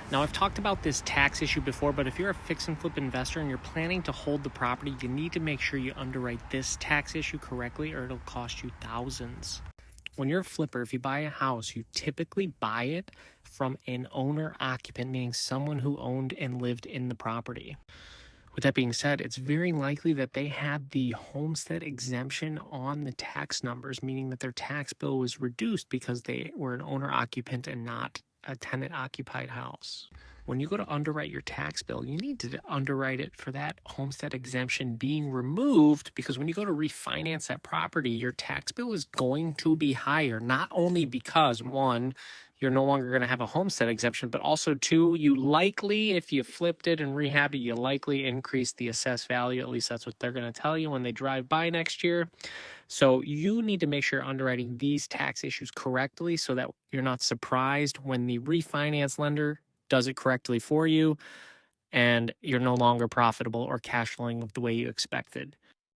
Now, I've talked about this tax issue before, but if you're a fix and flip investor and you're planning to hold the property, you need to make sure you underwrite this tax issue correctly or it'll cost you thousands. When you're a flipper, if you buy a house, you typically buy it from an owner occupant, meaning someone who owned and lived in the property. With that being said, it's very likely that they had the homestead exemption on the tax numbers, meaning that their tax bill was reduced because they were an owner occupant and not a tenant occupied house. When you go to underwrite your tax bill, you need to underwrite it for that homestead exemption being removed, because when you go to refinance that property, your tax bill is going to be higher, not only because, one, you're no longer going to have a homestead exemption, but also two, you likely, if you flipped it and rehabbed it, you likely increase the assessed value. At least that's what they're going to tell you when they drive by next year. So you need to make sure you're underwriting these tax issues correctly so that you're not surprised when the refinance lender does it correctly for you and you're no longer profitable or cash flowing the way you expected.